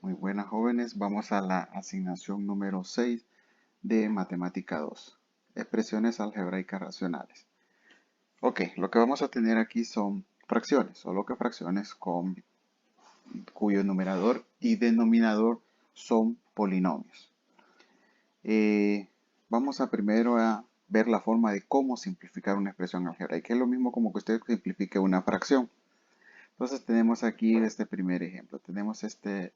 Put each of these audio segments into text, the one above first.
Muy buenas jóvenes, vamos a la asignación número 6 de Matemática 2, expresiones algebraicas racionales. Ok, lo que vamos a tener aquí son fracciones, solo que fracciones cuyo numerador y denominador son polinomios. Eh, Vamos a primero a ver la forma de cómo simplificar una expresión algebraica, que es lo mismo como que usted simplifique una fracción. Entonces tenemos aquí este primer ejemplo, tenemos este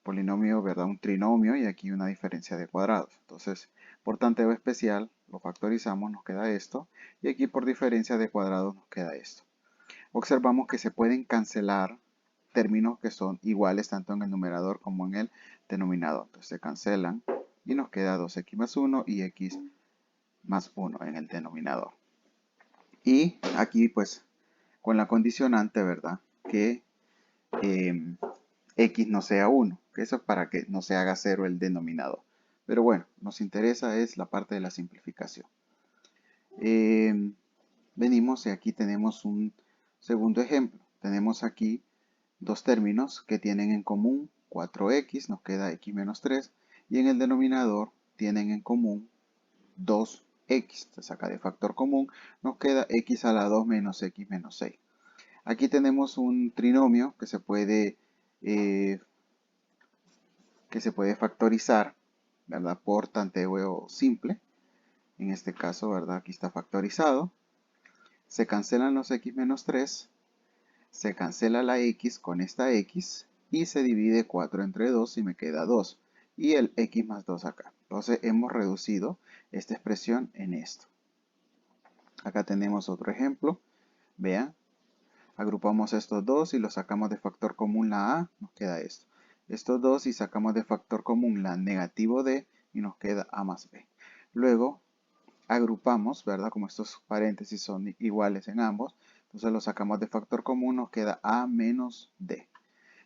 polinomio, ¿verdad? Un trinomio y aquí una diferencia de cuadrados. Entonces, por tanteo especial, lo factorizamos, nos queda esto. Y aquí por diferencia de cuadrados nos queda esto. Observamos que se pueden cancelar términos que son iguales tanto en el numerador como en el denominador. Entonces se cancelan y nos queda 2x más 1 y x más 1 en el denominador. Y aquí pues con la condicionante, ¿verdad? Que eh, x no sea 1, que eso es para que no se haga 0 el denominador. Pero bueno, nos interesa es la parte de la simplificación. Venimos y aquí tenemos un segundo ejemplo. Tenemos aquí dos términos que tienen en común 4x, nos queda x menos 3, y en el denominador tienen en común 2x. Se saca de factor común, nos queda x a la 2 menos x menos 6. Aquí tenemos un trinomio eh, que se puede factorizar, ¿verdad? Por tanteo simple. En este caso, ¿verdad? Aquí está factorizado. Se cancelan los x menos 3, se cancela la x con esta x y se divide 4 entre 2 y me queda 2. Y el x más 2 acá. Entonces hemos reducido esta expresión en esto. Acá tenemos otro ejemplo. Vean, agrupamos estos dos y los sacamos de factor común la a, nos queda esto. Estos dos y sacamos de factor común la negativo d y nos queda a más b. Luego agrupamos, ¿verdad? Como estos paréntesis son iguales en ambos, entonces los sacamos de factor común, nos queda a menos d.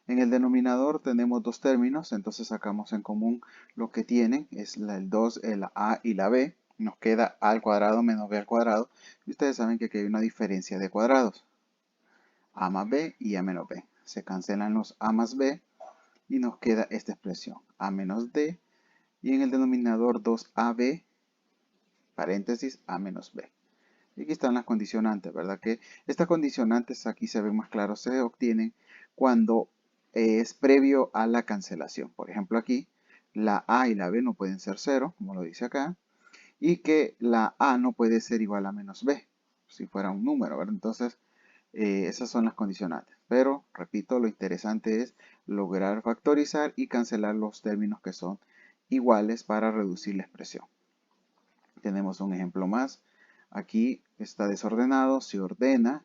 En el denominador tenemos dos términos, entonces sacamos en común lo que tienen, es el 2, el a y la b, nos queda a al cuadrado menos b al cuadrado, y ustedes saben que aquí hay una diferencia de cuadrados, a más b y a menos b. Se cancelan los a más b y nos queda esta expresión, a menos d, y en el denominador 2ab, paréntesis, a menos b. Y aquí están las condicionantes, ¿verdad? Que estas condicionantes aquí se ven más claro, se obtienen cuando es previo a la cancelación. Por ejemplo, aquí la A y la B no pueden ser 0, como lo dice acá, y que la A no puede ser igual a menos B, si fuera un número, ¿verdad? Entonces, esas son las condicionantes. Pero, repito, lo interesante es lograr factorizar y cancelar los términos que son iguales para reducir la expresión. Tenemos un ejemplo más. Aquí está desordenado, se ordena,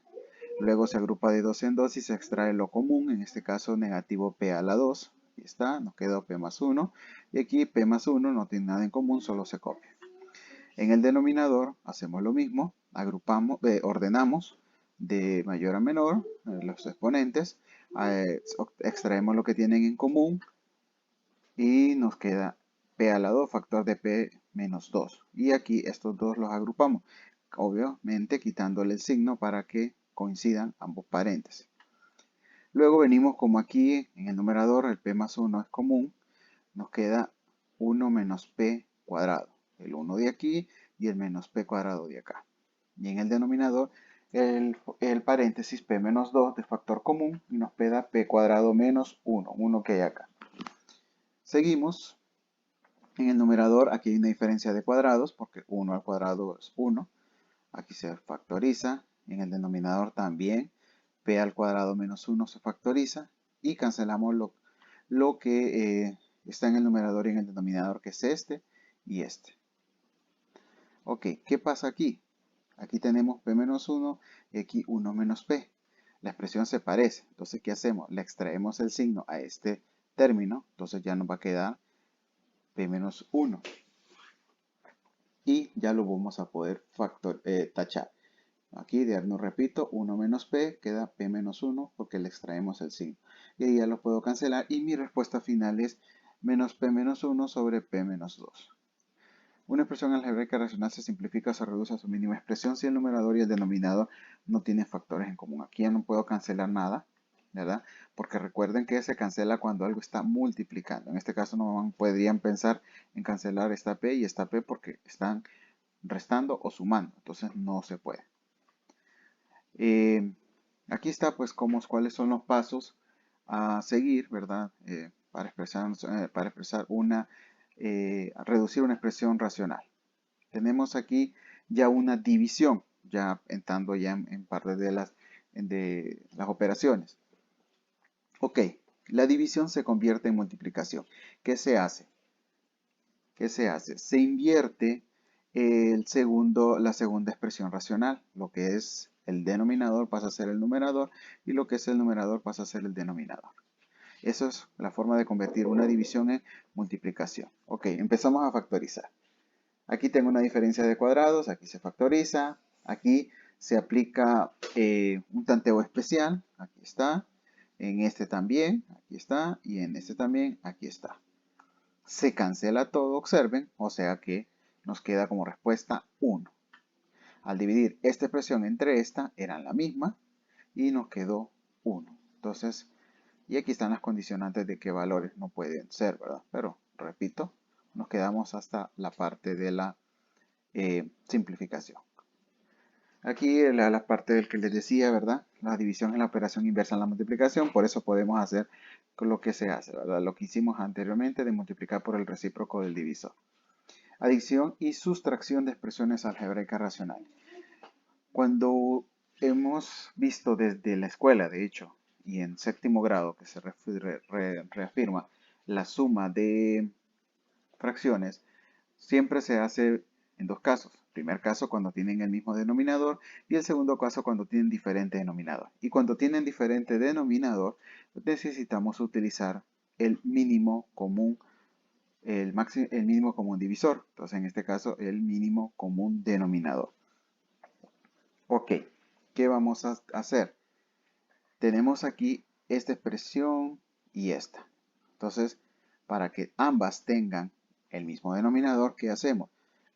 luego se agrupa de dos en dos y se extrae lo común, en este caso negativo p a la 2. Aquí está, nos quedó p más 1. Y aquí p más 1 no tiene nada en común, solo se copia. En el denominador hacemos lo mismo, ordenamos de mayor a menor los exponentes, extraemos lo que tienen en común y nos queda p a la 2, factor de p menos 2. Y aquí estos dos los agrupamos, obviamente quitándole el signo para que coincidan ambos paréntesis. Luego venimos como aquí en el numerador el p más 1 es común, nos queda 1 menos p cuadrado. El 1 de aquí y el menos p cuadrado de acá. Y en el denominador el paréntesis p menos 2 de factor común y nos queda p cuadrado menos 1, 1 que hay acá. Seguimos. En el numerador aquí hay una diferencia de cuadrados porque 1 al cuadrado es 1. Aquí se factoriza. En el denominador también p al cuadrado menos 1 se factoriza. Y cancelamos lo que está en el numerador y en el denominador, que es este y este. Ok, ¿qué pasa aquí? Aquí tenemos p menos 1 y aquí 1 menos p. La expresión se parece. Entonces, ¿qué hacemos? Le extraemos el signo a este término. Entonces ya nos va a quedar p menos 1. Y ya lo vamos a poder tachar. Aquí, de nuevo repito, 1 menos p queda p menos 1 porque le extraemos el signo. Y ahí ya lo puedo cancelar y mi respuesta final es menos p menos 1 sobre p menos 2. Una expresión algebraica racional se simplifica o se reduce a su mínima expresión si el numerador y el denominador no tienen factores en común. Aquí ya no puedo cancelar nada. ¿verdad? Porque recuerden que se cancela cuando algo está multiplicando. En este caso no podrían pensar en cancelar esta P y esta P porque están restando o sumando. Entonces no se puede. Aquí está pues cuáles son los pasos a seguir, ¿verdad? Para expresar reducir una expresión racional. Tenemos aquí ya una división, ya entrando ya en parte de las operaciones. Ok, la división se convierte en multiplicación. ¿Qué se hace? ¿Qué se hace? Se invierte la segunda expresión racional. Lo que es el denominador pasa a ser el numerador y lo que es el numerador pasa a ser el denominador. Eso es la forma de convertir una división en multiplicación. Ok, empezamos a factorizar. Aquí tengo una diferencia de cuadrados, aquí se factoriza, aquí se aplica un tanteo especial, aquí está, en este también, aquí está, y en este también, aquí está. Se cancela todo, observen, o sea que nos queda como respuesta 1. Al dividir esta expresión entre esta, eran la misma, y nos quedó 1. Entonces, y aquí están las condicionantes de qué valores no pueden ser, ¿verdad? Pero, repito, nos quedamos hasta la parte de la simplificación. Aquí la parte del que les decía, ¿verdad? La división es la operación inversa en la multiplicación, por eso podemos hacer lo que se hace, ¿verdad? Lo que hicimos anteriormente de multiplicar por el recíproco del divisor. Adición y sustracción de expresiones algebraicas racionales. Cuando hemos visto desde la escuela, de hecho, y en séptimo grado, que se reafirma la suma de fracciones, siempre se hace en dos casos. Primer caso cuando tienen el mismo denominador y el segundo caso cuando tienen diferente denominador. Y cuando tienen diferente denominador, necesitamos utilizar el mínimo común, el mínimo común divisor. Entonces, en este caso, el mínimo común denominador. Ok, ¿qué vamos a hacer? Tenemos aquí esta expresión y esta. Entonces, para que ambas tengan el mismo denominador, ¿qué hacemos?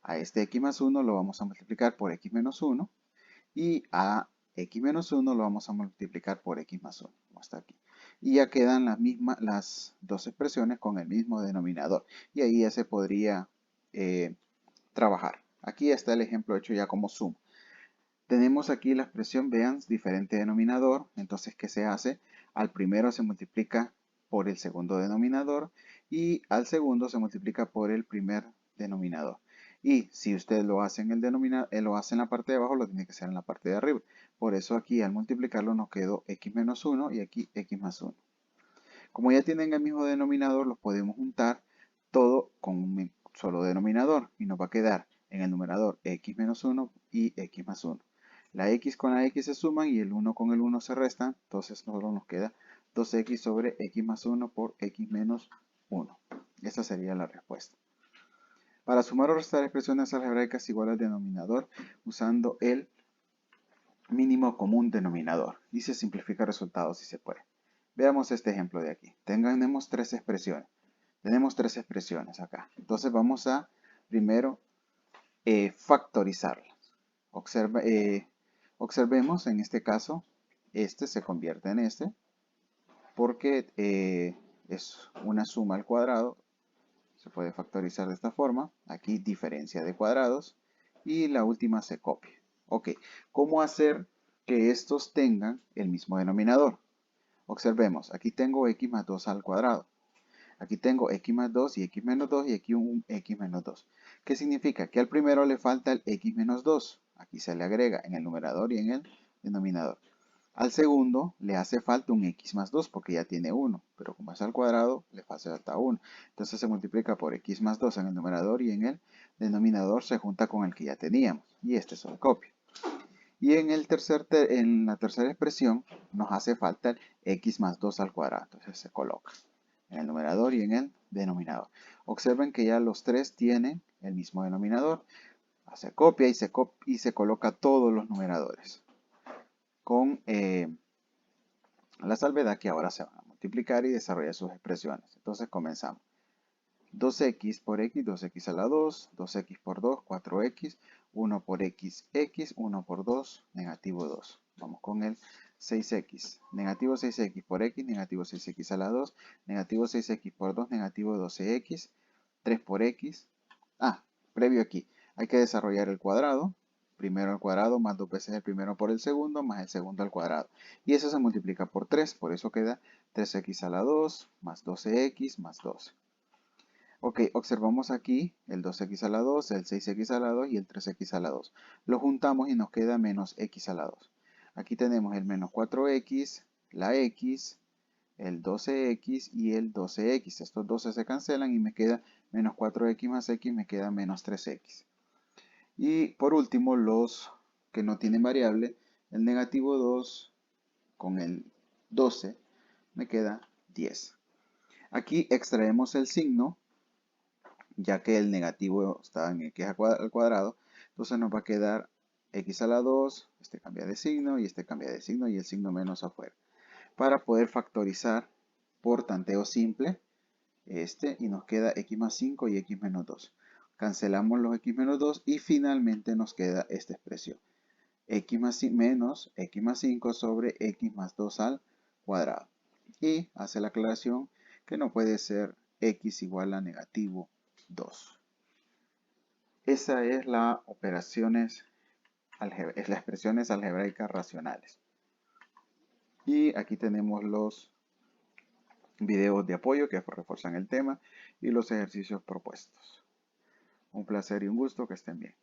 A este x más 1 lo vamos a multiplicar por x menos 1 y a x menos 1 lo vamos a multiplicar por x más 1. Hasta aquí. Y ya quedan las dos expresiones con el mismo denominador. Y ahí ya se podría trabajar. Aquí está el ejemplo hecho ya como suma. Tenemos aquí la expresión, vean, diferente denominador. Entonces, ¿qué se hace? Al primero se multiplica por el segundo denominador y al segundo se multiplica por el primer denominador. Y si usted lo hace en el denominador, lo hace en la parte de abajo, lo tiene que hacer en la parte de arriba. Por eso aquí al multiplicarlo nos quedó x menos 1 y aquí x más 1. Como ya tienen el mismo denominador, los podemos juntar todo con un solo denominador y nos va a quedar en el numerador x menos 1 y x más 1. La x con la x se suman y el 1 con el 1 se restan, entonces solo nos queda 2x sobre x más 1 por x menos 1. Esa sería la respuesta. Para sumar o restar expresiones algebraicas igual al denominador usando el mínimo común denominador y se simplifica resultados si se puede. Veamos este ejemplo de aquí. Tenemos tres expresiones. Tenemos tres expresiones acá. Entonces vamos a primero factorizarlas. Observemos en este caso, este se convierte en este porque es una suma al cuadrado. Se puede factorizar de esta forma. Aquí diferencia de cuadrados y la última se copia. Ok, ¿cómo hacer que estos tengan el mismo denominador? Observemos, aquí tengo x más 2 al cuadrado. Aquí tengo x más 2 y x menos 2 y aquí un x menos 2. ¿Qué significa? Que al primero le falta el x menos 2. Aquí se le agrega en el numerador y en el denominador. Al segundo le hace falta un x más 2 porque ya tiene 1. Pero como es al cuadrado, le hace falta 1. Entonces se multiplica por x más 2 en el numerador y en el denominador se junta con el que ya teníamos. Y este se lo copio. Y en la tercera expresión nos hace falta el x más 2 al cuadrado. Entonces se coloca en el numerador y en el denominador. Observen que ya los tres tienen el mismo denominador. Se copia y se coloca todos los numeradores. Con la salvedad que ahora se van a multiplicar y desarrollar sus expresiones. Entonces comenzamos. 2x por x, 2x a la 2, 2x por 2, 4x, 1 por x, x, 1 por 2, negativo 2. Vamos con el 6x, negativo 6x por x, negativo 6x a la 2, negativo 6x por 2, negativo 12x, 3 por x. Previo aquí, hay que desarrollar el cuadrado, primero al cuadrado más dos veces el primero por el segundo, más el segundo al cuadrado. Y eso se multiplica por 3, por eso queda 3x a la 2, más 12x, más 12. Ok, observamos aquí el 2x a la 2, el 6x a la 2 y el 3x a la 2. Lo juntamos y nos queda menos x a la 2. Aquí tenemos el menos 4x, la x, el 12x y el 12x. Estos 12 se cancelan y me queda menos 4x más x, me queda menos 3x. Y por último, los que no tienen variable, el negativo 2 con el 12 me queda 10. Aquí extraemos el signo, ya que el negativo está en x al cuadrado, entonces nos va a quedar x a la 2, este cambia de signo y este cambia de signo y el signo menos afuera. Para poder factorizar por tanteo simple, y nos queda x más 5 y x menos 2. Cancelamos los x menos 2 y finalmente nos queda esta expresión. X menos x más 5 sobre x más 2 al cuadrado. Y hace la aclaración que no puede ser x igual a negativo 2. Esa es las expresiones algebraicas racionales. Y aquí tenemos los videos de apoyo que refuerzan el tema y los ejercicios propuestos. Un placer y un gusto, que estén bien.